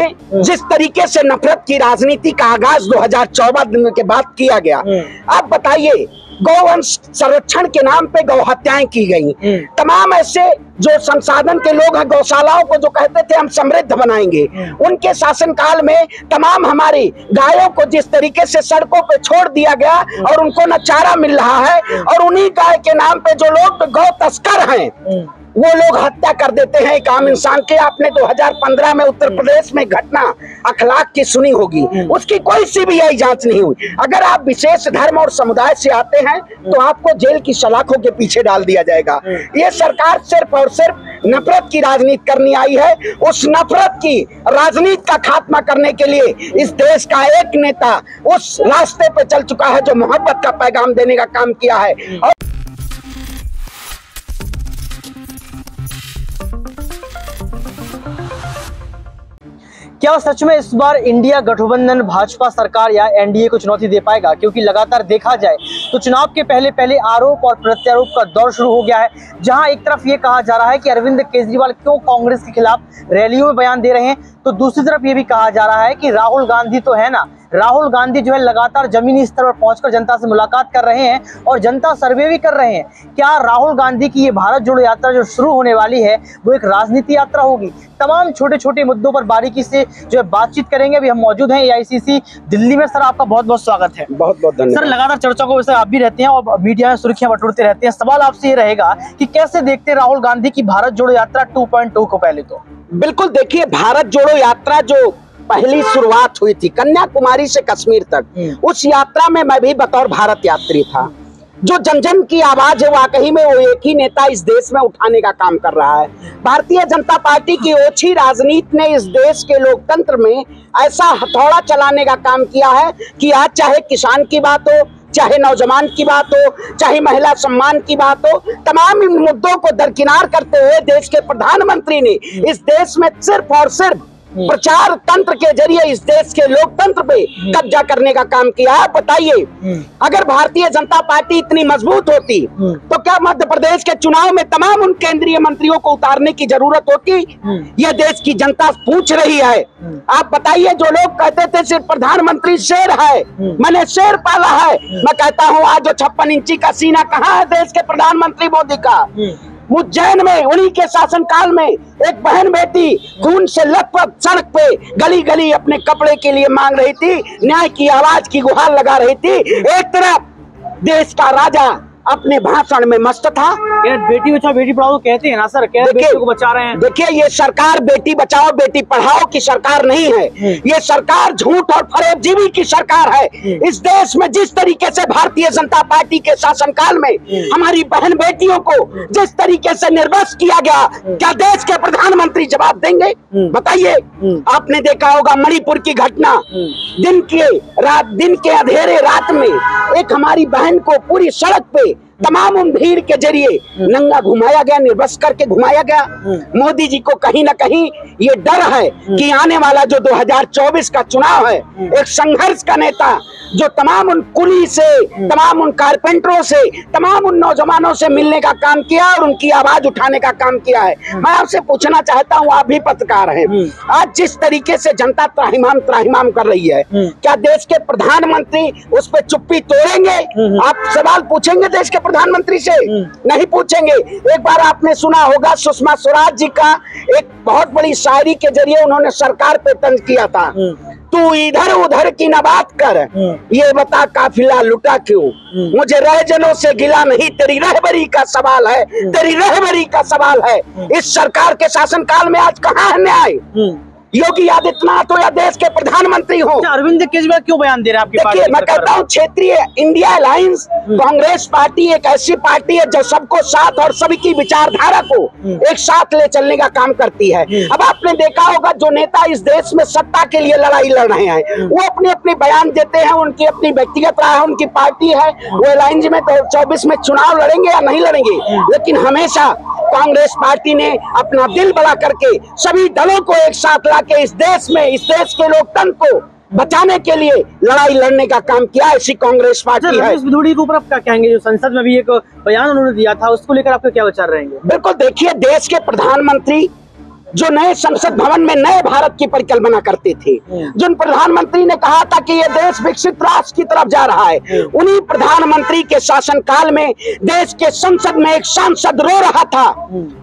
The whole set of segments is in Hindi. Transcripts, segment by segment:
में जिस तरीके से नफरत की राजनीति का आगाज 2014 के बाद किया गया, आप बताइए, गौवंश संरक्षण के नाम पे गौ हत्याएं की गई। तमाम ऐसे जो संसाधन के लोग हैं, गौशालाओं को जो कहते थे हम समृद्ध बनाएंगे, उनके शासनकाल में तमाम हमारी गायों को जिस तरीके से सड़कों पे छोड़ दिया गया और उनको न चारा मिल रहा है, और उन्हीं गाय के नाम पे जो लोग गौ तस्कर हैं वो लोग हत्या कर देते हैं एक आम इंसान की। आपने 2015 में उत्तर प्रदेश में घटना अखलाक की सुनी होगी, उसकी कोई सीबीआई जांच नहीं हुई। अगर आप विशेष धर्म और समुदाय से आते हैं तो आपको जेल की सलाखों के पीछे डाल दिया जाएगा। ये सरकार सिर्फ और सिर्फ नफरत की राजनीति करनी आई है। उस नफरत की राजनीति का खात्मा करने के लिए इस देश का एक नेता उस रास्ते पे चल चुका है जो मोहब्बत का पैगाम देने का काम किया है। और क्या सच में इस बार इंडिया गठबंधन भाजपा सरकार या एनडीए को चुनौती दे पाएगा? क्योंकि लगातार देखा जाए तो चुनाव के पहले आरोप और प्रत्यारोप का दौर शुरू हो गया है, जहां एक तरफ ये कहा जा रहा है कि अरविंद केजरीवाल क्यों कांग्रेस के खिलाफ रैलियों में बयान दे रहे हैं, तो दूसरी तरफ ये भी कहा जा रहा है कि राहुल गांधी तो है ना, राहुल गांधी जो है लगातार जमीनी स्तर पर पहुंचकर जनता से मुलाकात कर रहे हैं और जनता सर्वे भी कर रहे हैं। क्या राहुल गांधी की ये भारत जोड़ो यात्रा जो शुरू होने वाली है वो एक राजनीति यात्रा होगी? तमाम छोटे छोटे मुद्दों पर बारीकी से जो है बातचीत करेंगे। अभी हम मौजूद हैं एआईसीसी दिल्ली में। सर, आपका बहुत बहुत स्वागत है। बहुत बहुत धन्यवाद। सर, लगातार चर्चा को वैसे आप भी रहते हैं और मीडिया में सुर्खियां बटोरते रहते हैं। सवाल आपसे ये रहेगा कि कैसे देखते हैं राहुल गांधी की भारत जोड़ो यात्रा 2.2 को? पहले तो बिल्कुल देखिए, भारत जोड़ो यात्रा जो पहली शुरुआत हुई थी कन्याकुमारी से कश्मीर तक, उस यात्रा में मैं भी बतौर भारत यात्री था। जो जन जन की आवाज है वाकई में वो एक ही नेता इस देश में उठाने का काम कर रहा है। भारतीय जनता पार्टी की ओछी राजनीति ने इस देश के लोकतंत्र में ऐसा हथौड़ा चलाने का काम किया है कि आज चाहे किसान की बात हो, चाहे नौजवान की बात हो, चाहे महिला सम्मान की बात हो, तमाम इन मुद्दों को दरकिनार करते हुए देश के प्रधानमंत्री ने इस देश में सिर्फ और सिर्फ प्रचार तंत्र के जरिए इस देश के लोकतंत्र पे कब्जा करने का काम किया है। बताइए, अगर भारतीय जनता पार्टी इतनी मजबूत होती तो क्या मध्य प्रदेश के चुनाव में तमाम उन केंद्रीय मंत्रियों को उतारने की जरूरत होती? यह देश की जनता पूछ रही है। आप बताइए, जो लोग कहते थे सिर्फ प्रधानमंत्री शेर है, मैंने शेर पाला है, मैं कहता हूँ आज जो 56 इंची का सीना कहाँ है देश के प्रधानमंत्री मोदी का? उज्जैन में उन्हीं के शासनकाल में एक बहन बेटी खून से लथपथ सड़क पे गली गली अपने कपड़े के लिए मांग रही थी, न्याय की आवाज की गुहार लगा रही थी। एक तरफ देश का राजा अपने भाषण में मस्त था। बेटी बचाओ बेटी पढ़ाओ कहते हैं ना सर, बेटियों को बचा रहे हैं। देखिए, ये सरकार बेटी बचाओ बेटी पढ़ाओ की सरकार नहीं है, ये सरकार झूठ और फरेबजीवी की सरकार है। इस देश में जिस तरीके से भारतीय जनता पार्टी के शासनकाल में हमारी बहन बेटियों को जिस तरीके से निर्वस्त्र किया गया, क्या देश के प्रधानमंत्री जवाब देंगे? बताइए। आपने देखा होगा मणिपुर की घटना, दिन के अंधेरे रात में एक हमारी बहन को पूरी सड़क पे तमाम उन भीड़ के जरिए नंगा घुमाया गया, निर्वस्त्र करके घुमाया गया। मोदी जी को कहीं ना कहीं ये डर है कि आने वाला जो 2024 का चुनाव है, एक संघर्ष का नेता जो तमाम उन कुली से, तमाम उन कारपेंटरों से, तमाम उन नौजवानों से मिलने का काम किया और उनकी आवाज उठाने का काम किया है। मैं आपसे पूछना चाहता हूँ, आप भी पत्रकार हैं, आज जिस तरीके से जनता त्राहिमाम कर रही है, क्या देश के प्रधानमंत्री उस पर चुप्पी तोड़ेंगे? आप सवाल पूछेंगे देश के प्रधानमंत्री से? नहीं पूछेंगे। एक बार आपने सुना होगा सुषमा स्वराज जी का एक बहुत बड़ी शायरी के जरिए उन्होंने सरकार पे तंज किया था, तू इधर उधर की न बात कर, ये बता काफिला लुटा क्यों? मुझे रहजनों से गिला नहीं, तेरी रहबरी का सवाल है, तेरी रहबरी का सवाल है। इस सरकार के शासनकाल में आज कहाँ है न्याय? योगी आदित्यनाथ हो या देश के प्रधानमंत्री हो, अरविंद केजरीवाल क्यों बयान दे रहे हैं आपकी पार्टी? मैं कहता हूँ क्षेत्रीय इंडिया अलायंस कांग्रेस पार्टी एक ऐसी पार्टी है जो सबको साथ और सभी की विचारधारा को एक साथ ले चलने का काम करती है। अब आपने देखा होगा जो नेता इस देश में सत्ता के लिए लड़ाई लड़ रहे हैं वो अपने अपने बयान देते हैं, उनकी अपनी व्यक्तिगत राय है, उनकी पार्टी है, वो अलायंस में 24 में चुनाव लड़ेंगे या नहीं लड़ेंगे, लेकिन हमेशा कांग्रेस पार्टी ने अपना दिल बड़ा करके सभी दलों को एक साथ लाके इस देश के लोकतंत्र को बचाने के लिए लड़ाई लड़ने का काम किया। ऐसी कांग्रेस पार्टी है। इस विधुड़ी के ऊपर आप क्या कहेंगे? जो संसद में भी एक बयान उन्होंने दिया था, उसको लेकर आपके क्या विचार रहेंगे? बिल्कुल, देखिए, देश के प्रधानमंत्री जो नए संसद भवन में नए भारत की परिकल्पना करते थे, जिन प्रधानमंत्री ने कहा था कि यह देश विकसित राष्ट्र की तरफ जा रहा है, उन्हीं प्रधानमंत्री के शासनकाल में देश के संसद में एक सांसद रो रहा था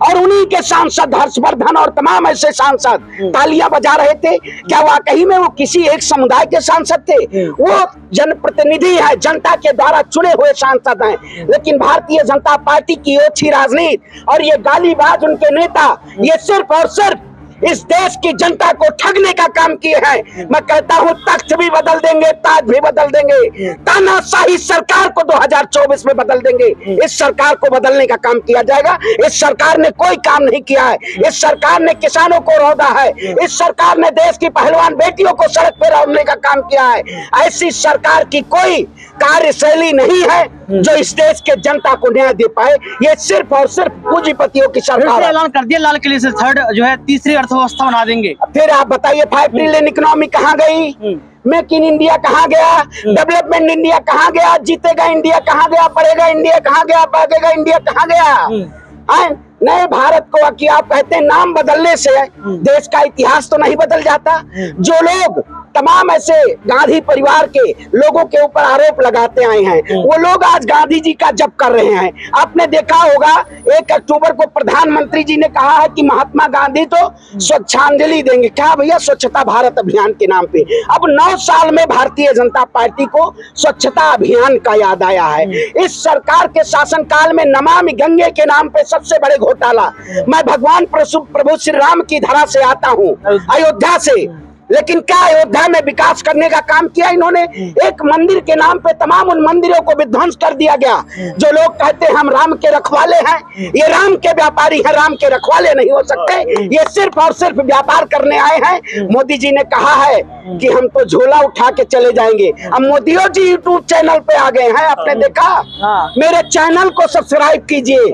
और उन्हीं के सांसद हर्षवर्धन और तमाम ऐसे सांसद तालियां बजा रहे थे। क्या वाकई में वो किसी एक समुदाय के सांसद थे? वो जनप्रतिनिधि है, जनता के द्वारा चुने हुए सांसद हैं, लेकिन भारतीय जनता पार्टी की ओछी राजनीति और ये गालीबाज उनके नेता ये सिर्फ और सिर्फ इस देश की जनता को ठगने का काम किए हैं। मैं कहता हूं तख्त भी बदल देंगे, ताज भी बदल देंगे, तानाशाही सरकार को 2024 में बदल देंगे। इस सरकार को बदलने का काम किया जाएगा। इस सरकार ने कोई काम नहीं किया है। इस सरकार ने किसानों को रौंदा है। इस सरकार ने देश की पहलवान बेटियों को सड़क पर रौंदने का काम किया है। ऐसी सरकार की कोई कार्यशैली नहीं है जो इस देश के जनता को न्याय दे पाए। ये सिर्फ और सिर्फ पूंजीपतियों की सरकार है। ऐलान कर दिया लाल किले से थर्ड जो है तीसरी अर्थव्यवस्था बना देंगे। फिर आप बताइए 5 ट्रिलियन इकोनॉमी कहाँ गई? मेक इन इंडिया कहाँ गया? डेवलपमेंट इंडिया कहाँ गया? जीतेगा इंडिया कहाँ गया? बढ़ेगा इंडिया कहाँ गया? भागेगा इंडिया कहाँ गया? नए भारत को कि आप कहते हैं नाम बदलने से देश का इतिहास तो नहीं बदल जाता। जो लोग तमाम ऐसे गांधी परिवार के लोगों के ऊपर आरोप लगाते आए हैं, वो लोग आज गांधी जी का जप कर रहे हैं। आपने देखा होगा 1 अक्टूबर को प्रधानमंत्री जी ने कहा है कि महात्मा गांधी तो स्वच्छांजलि देंगे। क्या भैया? स्वच्छता भारत अभियान के नाम पे अब 9 साल में भारतीय जनता पार्टी को स्वच्छता अभियान का याद आया है। इस सरकार के शासनकाल में नमामि गंगे के नाम पे सबसे बड़े घोटाला। मैं भगवान प्रभु श्री राम की धरा से आता हूँ, अयोध्या से, लेकिन क्या अयोध्या में विकास करने का काम किया इन्होंने? एक मंदिर के नाम पे तमाम उन मंदिरों को विध्वंस कर दिया गया। जो लोग कहते हैं हम राम के रखवाले हैं, ये राम के व्यापारी हैं, राम के रखवाले नहीं हो सकते। ये सिर्फ और सिर्फ व्यापार करने आए हैं। मोदी जी ने कहा है कि हम तो झोला उठा के चले जाएंगे। अब मोदी जी यूट्यूब चैनल पे आ गए हैं, आपने देखा? मेरे चैनल को सब्सक्राइब कीजिए।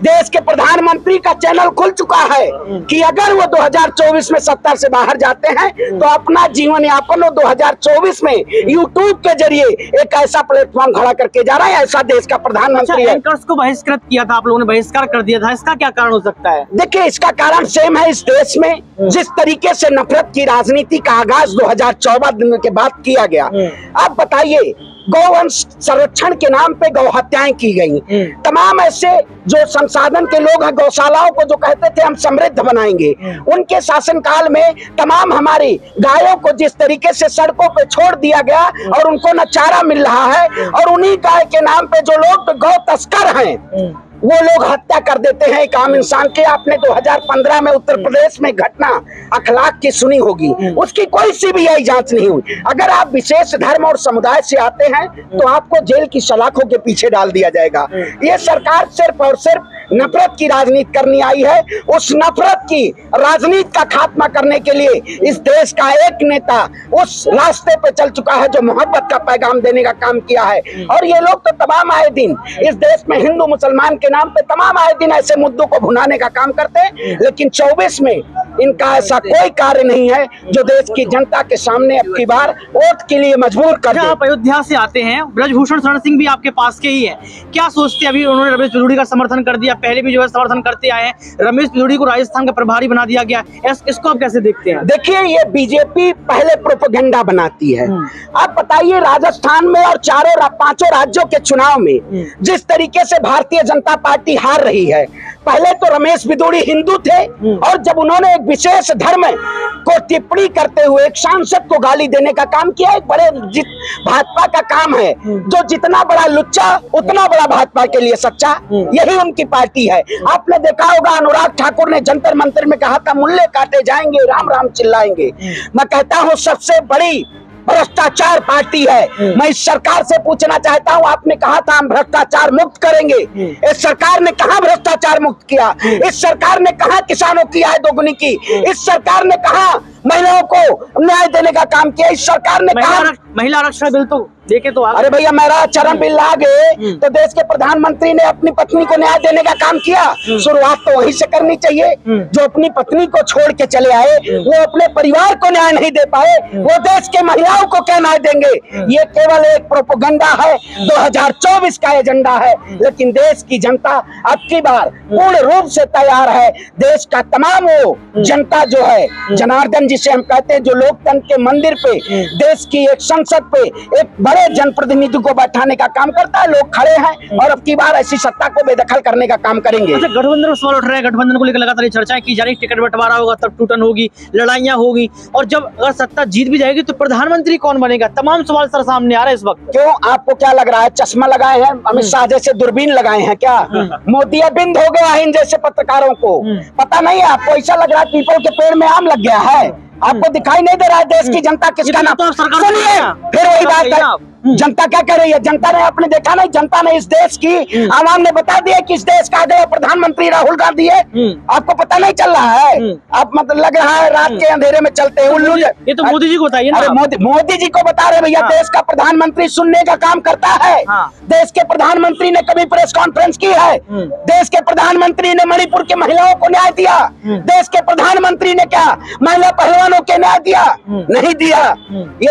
देश के प्रधानमंत्री का चैनल खुल चुका है कि अगर वो 2024 में सत्ता से बाहर जाते हैं तो अपना जीवन यापन 2024 में यूट्यूब के जरिए एक ऐसा प्लेटफॉर्म खड़ा करके जा रहा है। ऐसा देश का प्रधानमंत्री है। एंकर्स को बहिष्कृत किया था, आप लोगों ने बहिष्कार कर दिया था, इसका क्या कारण हो सकता है? देखिए, इसका कारण सेम है। इस देश में जिस तरीके से नफरत की राजनीति का आगाज 2014 के बाद किया गया, आप बताइए गौवंश संरक्षण के नाम पे गौ हत्याएं की गई। तमाम ऐसे जो संसाधन के लोग हैं, गौशालाओं को जो कहते थे हम समृद्ध बनाएंगे, उनके शासनकाल में तमाम हमारी गायों को जिस तरीके से सड़कों पे छोड़ दिया गया और उनको न चारा मिल रहा है, और उन्हीं गाय के नाम पे जो लोग गौ तस्कर हैं वो लोग हत्या कर देते हैं एक आम इंसान के। आपने 2015 में उत्तर प्रदेश में घटना अखलाक की सुनी होगी, उसकी कोई सीबीआई जांच नहीं हुई। अगर आप विशेष धर्म और समुदाय से आते हैं तो आपको जेल की सलाखों के पीछे डाल दिया जाएगा। ये सरकार सिर्फ और सिर्फ नफरत की राजनीति करनी आई है। उस नफरत की राजनीति का खात्मा करने के लिए इस देश का एक नेता उस रास्ते पे चल चुका है जो मोहब्बत का पैगाम देने का काम किया है। और ये लोग तो तमाम आए दिन इस देश में हिंदू मुसलमान के नाम पे तमाम आए दिन ऐसे मुद्दों को भुनाने का काम करते हैं, लेकिन 24 में इनका ऐसा कोई कार्य नहीं है जो देश की जनता के सामने अब की बार वोट के लिए मजबूर कर दे। आप अयोध्या से आते हैं, ब्रजभूषण शरण सिंह भी आपके पास के ही है, क्या सोचते हैं? अभी उन्होंने रमेश बिधूड़ी का समर्थन कर दिया, पहले भी जो है समर्थन करते आए हैं। रमेश बिधूड़ी को राजस्थान का प्रभारी बना दिया गया, इसको आप कैसे देखते हैं? देखिए, ये बीजेपी पहले प्रोपेगेंडा बनाती है। आप बताइए, राजस्थान में और 5 राज्यों के चुनाव में जिस तरीके से भारतीय जनता पार्टी हार रही है, पहले तो रमेश बिधूड़ी हिंदू थे और जब उन्होंने एक विशेष धर्म को टिप्पणी करते हुए एक सांसद को गाली देने का काम किया, एक बड़े भाजपा का काम है, जो जितना बड़ा लुच्चा उतना बड़ा भाजपा के लिए सच्चा, यही उनकी पार्टी है। आपने देखा होगा अनुराग ठाकुर ने जंतर मंतर में कहा था मुल्ले काटे जाएंगे, राम राम चिल्लाएंगे। मैं कहता हूँ सबसे बड़ी भ्रष्टाचार पार्टी है। मैं इस सरकार से पूछना चाहता हूं, आपने कहा था हम भ्रष्टाचार मुक्त करेंगे, इस सरकार ने कहा भ्रष्टाचार मुक्त किया? इस सरकार ने कहा किसानों की आय दोगुनी की? इस सरकार ने कहा महिलाओं को न्याय देने का काम किया? इस सरकार ने कहा महिला आरक्षण बिल तो देखे तो अरे भैया मेरा आचरण बिल ला गए तो देश के प्रधानमंत्री ने अपनी पत्नी को न्याय देने का काम किया। शुरुआत तो वहीं से करनी चाहिए। जो अपनी पत्नी को छोड़ के चले आए वो अपने परिवार को न्याय नहीं दे पाए, वो देश के महिलाओं को क्या न्याय देंगे? ये केवल एक प्रोपेगेंडा है, 2024 का एजेंडा है। लेकिन देश की जनता अब की बार पूर्ण रूप से तैयार है। देश का तमाम वो जनता जो है, जनार्दन जिसे हम कहते हैं, जो लोकतंत्र के मंदिर पे, देश की एक संसद पे एक बड़े जनप्रतिनिधि को बैठाने का काम करता है, लोग खड़े हैं और अब की बार ऐसी सत्ता को बेदखल करने का काम करेंगे। अच्छा, गठबंधन में सवाल उठ रहे हैं, गठबंधन को लेकर लगातार चर्चाएं की जा रही, टिकट बंटवारा होगा तब टूटन होगी, लड़ाइयां होगी, और जब अगर सत्ता जीत भी जाएगी तो प्रधानमंत्री कौन बनेगा? तमाम सवाल सर सामने आ रहे हैं इस वक्त। क्यों, आपको क्या लग रहा है? चश्मा लगाए हैं अमित शाह जैसे, दूरबीन लगाए हैं क्या? मोतियाबिंद हो गया है इन जैसे पत्रकारों को, पता नहीं है आपको? ऐसा लग रहा है पीपल के पेड़ में आम लग गया है, आपको दिखाई नहीं दे रहा है देश की जनता किसका नाम? तो सरकार सुनिए, फिर वही बात है, जनता क्या कर रही है? जनता ने आपने देखा नहीं, जनता ने इस देश की आवाम ने बता दिया कि इस देश का अगला प्रधानमंत्री राहुल गांधी है। आपको पता नहीं चल रहा है? आप मतलब लग रहा है रात के अंधेरे में चलते हैं उल्लू। ये तो मोदी जी को बताइए ना। अरे मोदी जी को बता रहे भैया, देश का प्रधानमंत्री सुनने का काम करता है। देश के प्रधानमंत्री ने कभी प्रेस कॉन्फ्रेंस की है? देश के प्रधानमंत्री ने मणिपुर की महिलाओं को न्याय दिया? देश के प्रधानमंत्री ने क्या महिला पहलवानों के न्याय दिया? नहीं दिया। ये